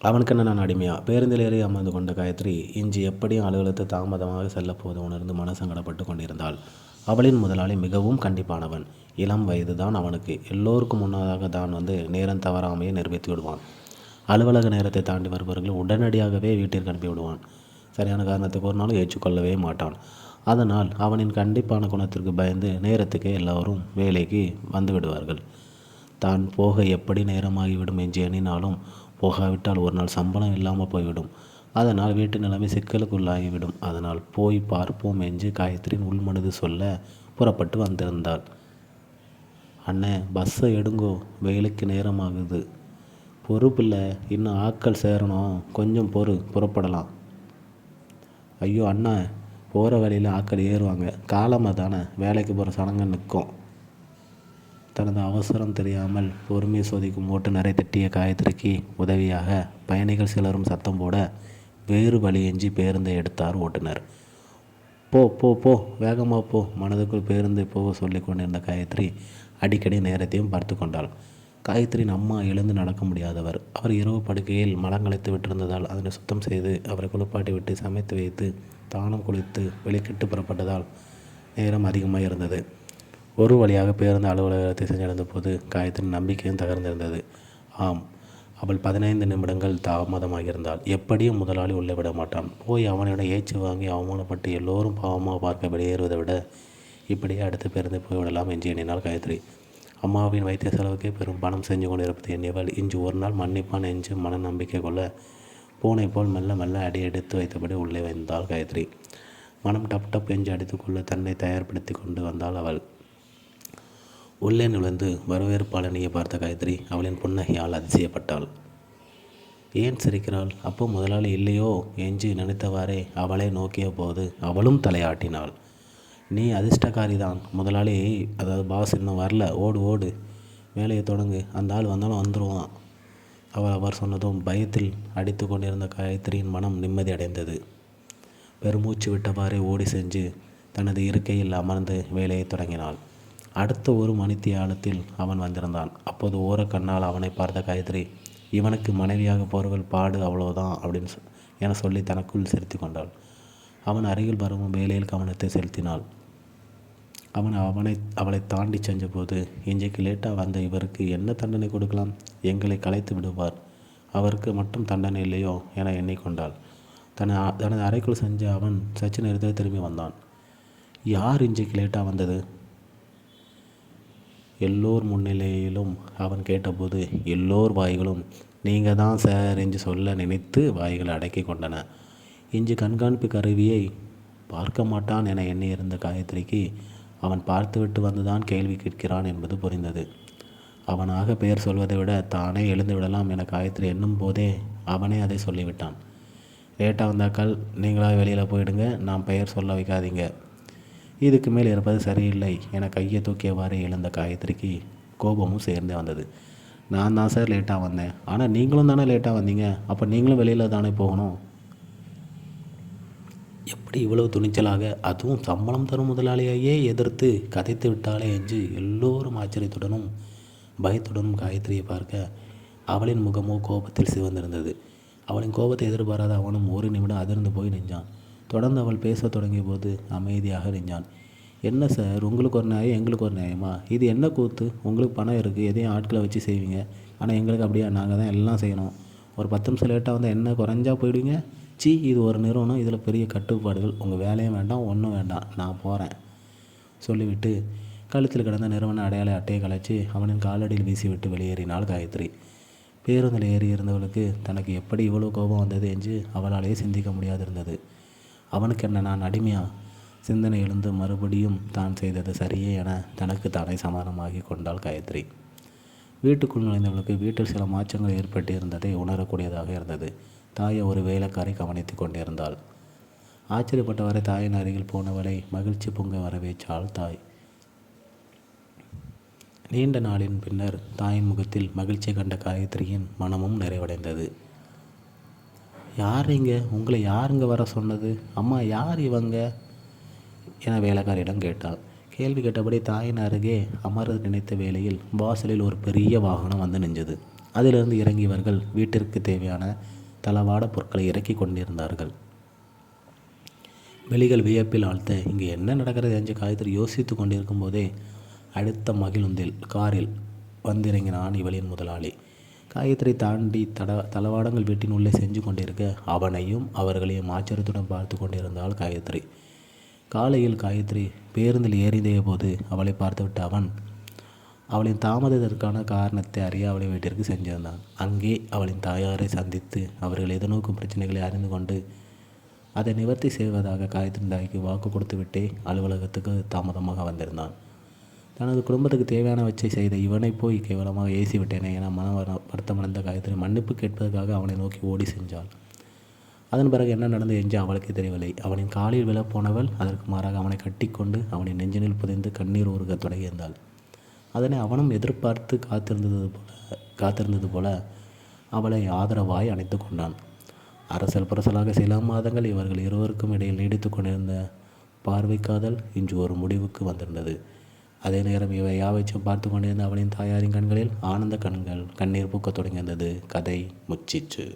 அவனுக்கு என்ன நான் அடிமையா? பேருந்தில் ஏறி அமர்ந்து கொண்ட காயத்ரி இன்று எப்படியும் அலுவலகத்தை தாமதமாக செல்லப்போவது உணர்ந்து மனசங்கடப்பட்டு கொண்டிருந்தாள். அவளின் முதலாளி மிகவும் கண்டிப்பானவன். இளம் வயதுதான் அவனுக்கு. எல்லோருக்கும் முன்னதாக தான் நேரம் தவறாமையே நிரூபித்து விடுவான். அலுவலக நேரத்தை தாண்டி வருபவர்கள் உடனடியாகவே வீட்டிற்கு அனுப்பி விடுவான். சரியான காரணத்தை கூறினாலும் ஏற்றுக்கொள்ளவே மாட்டான். அதனால் அவனின் கண்டிப்பான குணத்திற்கு பயந்து நேரத்துக்கு எல்லோரும் வேலைக்கு வந்து விடுவார்கள். தான் போக எப்படி நேரமாகிவிடும் என்று எண்ணினாலும் போகாவிட்டால் ஒரு நாள் சம்பளம் இல்லாமல் போய்விடும். அதனால் வீட்டு நிலைமை சிக்கலுக்குள்ளாகிவிடும். அதனால் போய் பார்ப்போம் என்று காயத்ரியின் உள்மனது சொல்ல புறப்பட்டு வந்திருந்தாள். அண்ணே, பஸ்ஸை எடுங்கோ, வெயிலுக்கு நேரமாகுது. பொறுப்பில்லை, இன்னும் ஆட்கள் சேரணும், கொஞ்சம் புறப்படலாம். ஐயோ அண்ணா, போகிற வழியில் ஆட்கள் ஏறுவாங்க, காலமாக தானே, வேலைக்கு போகிற சடங்கு நிற்கும். தனது அவசரம் தெரியாமல் பொறுமையை சோதிக்கும் ஓட்டுநரை திட்டிய காயத்ரிக்கு உதவியாக பயணிகள் சிலரும் சத்தம் போட வேறு வழியின்றி பேருந்தை எடுத்தார் ஓட்டுநர். போ போ போ, வேகமாக போ. மனதுக்குள் பேருந்தை போக சொல்லி கொண்டிருந்த காயத்ரி அடிக்கடி நேரத்தையும் பார்த்து கொண்டாள். காயத்ரியின் அம்மா எழுந்து நடக்க முடியாதவர். அவர் இரவு படுக்கையில் மலங்களைத்து விட்டிருந்ததால் அதனை சுத்தம் செய்து அவரை குளிப்பாட்டி விட்டு சமைத்து வைத்து தானும் குளித்து வெளிக்கிட்டு புறப்பட்டதால் நேரம் அதிகமாக இருந்தது. ஒரு வழியாக பேருந்து அலுவலகத்தை சென்றடைந்த போது காயத்தின் நம்பிக்கையும் தகர்ந்திருந்தது. ஆம், அவள் 15 நிமிடங்கள் தாமதமாகியிருந்தாள். எப்படியும் முதலாளி உள்ளே விட மாட்டான். போய் அவனிடம் ஏச்சு வாங்கி அவமானப்பட்டு எல்லோரும் பாவமாக பார்க்க வெளியேறுவதை விட இப்படியே அடுத்த பேருந்து போய்விடலாம் என்று எண்ணினாள் காயத்ரி. அம்மாவின் வைத்திய செலவுக்கே பெரும் பணம் செஞ்சு கொண்டிருப்பது எண்ணியவள் இன்று ஒரு நாள் மன்னிப்பான் என்று மன நம்பிக்கை கொள்ள பூனை போல் மெல்ல மெல்ல அடி எடுத்து வைத்தபடி உள்ளே வந்தாள் காயத்ரி. மனம் டப் டப் என்று அடித்துக்கொள்ள தன்னை தயார்படுத்தி கொண்டு வந்தாள் அவள். உள்ளே நுழைந்து வரவேற்பாளனியை பார்த்த காயத்ரி அவளின் புன்னகையால் அதிசயப்பட்டாள். ஏன் சிரிக்கிறாள்? அப்போ முதலாளி இல்லையோ என்று நினைத்தவாறே அவளை நோக்கிய போது அவளும் தலையாட்டினாள். நீ அதிர்ஷ்டக்காரிதான். முதலாளி, அதாவது பாஸ், இன்னும் வரல. ஓடு ஓடு, வேலையை தொடங்கு. அந்த ஆள் வந்தாலும் வந்துடுவான். அவர் சொன்னதும் பயத்தில் அடித்து கொண்டிருந்த காயத்ரியின் மனம் நிம்மதி அடைந்தது. பெருமூச்சு விட்டவாறே ஓடி சென்று தனது இருக்கையில் அமர்ந்து வேலையை தொடங்கினாள். அடுத்த ஒரு மணித்தியாலத்தில் அவன் வந்திருந்தான். அப்போது ஓரக்கண்ணால் அவனை பார்த்த காயத்ரி இவனுக்கு மனைவியாக போறவள் பாடு அவ்வளோதான் அப்படின்னு என சொல்லி தனக்குள் சிரித்து கொண்டாள். அவன் அருகில் வரவும் வேலையில் கவனத்தை செலுத்தினாள். அவளை தாண்டி சென்றபோது இன்றைக்கு லேட்டாக வந்த இவருக்கு என்ன தண்டனை கொடுக்கலாம்? எங்களை கலைத்து விடுவார். அவருக்கு மட்டும் தண்டனை இல்லையோ என எண்ணிக்கொண்டாள். தனது அறைக்குள் செஞ்ச அவன் சற்று நேரத்தில் திரும்பி வந்தான். யார் இன்றைக்கு லேட்டாக வந்தது? எல்லோர் முன்னிலையிலும் அவன் கேட்டபோது எல்லோர் வாய்களும் நீங்கள் தான் சார் என்று சொல்ல நினைத்து வாய்களை அடக்கி கொண்டன. இன்று கண்காணிப்பு கருவியை பார்க்க மாட்டான் என எண்ணியிருந்த காயத்ரிக்கு அவன் பார்த்துவிட்டு வந்துதான் கேள்வி கேட்கிறான் என்பது புரிந்தது. அவனாக பெயர் சொல்வதை விட தானே எழுந்து விடலாம் என காயத்ரி எண்ணும் போதே அவனே அதை சொல்லிவிட்டான். லேட்டாக வந்தாக்கள் நீங்களாக வெளியில் போயிடுங்க, நான் பெயர் சொல்ல வைக்காதீங்க. இதுக்கு மேல் இருப்பது சரியில்லை என கையை தூக்கியவாறே எழுந்த காயத்ரிக்கு கோபமும் சேர்ந்தே வந்தது. நான் தான் சார் லேட்டாக வந்தேன். ஆனால் நீங்களும் தானே லேட்டாக வந்தீங்க. அப்போ நீங்களும் வெளியில் தானே போகணும். எப்படி இவ்வளவு துணிச்சலாக, அதுவும் சம்பளம் தரும் முதலாளியையே எதிர்த்து கதைத்து விட்டாளே என்று எல்லோரும் ஆச்சரியத்துடனும் பயத்துடனும் காயத்ரியை பார்க்க அவளின் முகமோ கோபத்தில் சிவந்திருந்தது. அவளின் கோபத்தை எதிர்பாராத அவனும் ஒரு நிமிடம் அதிர்ந்து போய் நின்றான். தொடர்ந்து அவள் பேச தொடங்கிய போது அமைதியாக நின்றான். என்ன சார், உங்களுக்கு ஒரு நியாயம், எங்களுக்கு ஒரு நியாயமா? இது என்ன கூத்து? உங்களுக்கு பணம் இருக்குது, எதையும் ஆட்களை வச்சு செய்வீங்க. ஆனால் எங்களுக்கு அப்படியா? நாங்கள் தான் எல்லாம் செய்யணும். ஒரு 10 நிமிஷம் லேட்டாக வந்தால் என்ன குறைஞ்சா போயிடுவீங்க? இது ஒரு நிறுவனம், இதில் பெரிய கட்டுப்பாடுகள். உங்கள் வேலையும் வேண்டாம், ஒன்றும் வேண்டாம், நான் போகிறேன் சொல்லிவிட்டு கழுத்தில் கிடந்த நிறுவன அடையாள அட்டையை கலைச்சி அவனின் காலடியில் வீசிவிட்டு வெளியேறினாள் காயத்ரி. பேருந்தில் ஏறி இருந்தவளுக்கு தனக்கு எப்படி இவ்வளோ கோபம் வந்தது என்று அவளாலேயே சிந்திக்க முடியாதிருந்தது. அவனுக்கு என்ன, நான் அடிமையா? சிந்தனை எழுந்து மறுபடியும் தான் செய்தது சரியே என தனக்கு தானே சமாதானமாகி கொண்டாள் காயத்ரி. வீட்டுக்குள் நுழைந்தவளுக்கு வீட்டில் சில மாற்றங்கள் ஏற்பட்டு இருந்ததை உணரக்கூடியதாக இருந்தது. தாயை ஒரு வேலைக்காரை கவனித்து கொண்டிருந்தாள். ஆச்சரியப்பட்டவரை தாயின் அருகில் போனவளை மகிழ்ச்சி பொங்க வரவேற்றாள் தாய். நீண்ட நாளின் பின்னர் தாயின் முகத்தில் மகிழ்ச்சியை கண்ட காயத்ரியின் மனமும் நிறைவடைந்தது. யாருங்க, உங்களை யாருங்க வர சொன்னது? அம்மா, யார் இவங்க என வேலைக்காரியிடம் கேட்டாள். கேள்வி கேட்டபடி தாயின் அருகே அமர நினைத்த வேளையில் வாசலில் ஒரு பெரிய வாகனம் வந்து நின்றது. அதிலிருந்து இறங்கியவர்கள் வீட்டிற்கு தேவையான தளவாட பொருட்களை இறக்கி கொண்டிருந்தார்கள். வெளிகள் வியப்பில் ஆழ்த்த இங்கே என்ன நடக்கிறது என்று காயத்ரி யோசித்து கொண்டிருக்கும் போதே அடுத்த மகிழுந்தில் காரில் வந்திறங்கினான் இவளின் முதலாளி. காயத்ரி தாண்டி தளவாடங்கள் வீட்டின் உள்ளே செஞ்சு கொண்டிருக்க அவனையும் அவர்களையும் ஆச்சரியத்துடன் பார்த்து கொண்டிருந்தாள் காயத்ரி. காலையில் காயத்ரி பேருந்தில் ஏறிய போது அவளை பார்த்துவிட்ட அவன் அவளின் தாமதத்திற்கான காரணத்தை அறிய அவளை வீட்டிற்கு சென்றிருந்தான். அங்கே அவளின் தாயாரை சந்தித்து அவர்கள் எதிர்நோக்கும் பிரச்சனைகளை அறிந்து கொண்டு அதை நிவர்த்தி செய்வதாக காயத்ரி தாய்க்கு வாக்கு கொடுத்துவிட்டே அலுவலகத்துக்கு தாமதமாக வந்திருந்தான். தனது குடும்பத்துக்கு தேவையானவற்றை செய்த இவனை போய் கேவலமாக ஏசி விட்டேனே என வருத்தமடைந்த காயத்ரி மன்னிப்பு கேட்பதற்காக அவனை நோக்கி ஓடி சென்றாள். அதன் பிறகு என்ன நடந்தது என்று அவளுக்கு தெரியவில்லை. அவனின் காலில் விழப்போனவள் அதற்கு மாறாக அவனை கட்டிக்கொண்டு அவனின் நெஞ்சினில் புதைந்து கண்ணீர் ஊறுக தொடங்கியிருந்தாள். அதனை அவனும் எதிர்பார்த்து காத்திருந்தது போல அவளை ஆதரவாய் அணைத்து கொண்டான். அரசல் புரசலாக சில மாதங்கள் இவர்கள் இருவருக்கும் இடையில் நீடித்து கொண்டிருந்த பார்வை காதல் இன்று ஒரு முடிவுக்கு வந்திருந்தது. அதே நேரம் இவை யாவற்றையும் பார்த்து கொண்டிருந்த அவளின் தாயாரின் கண்களில் ஆனந்த கண்ணீர் பூக்கத் தொடங்கியிருந்தது. கதை முச்சிற்று.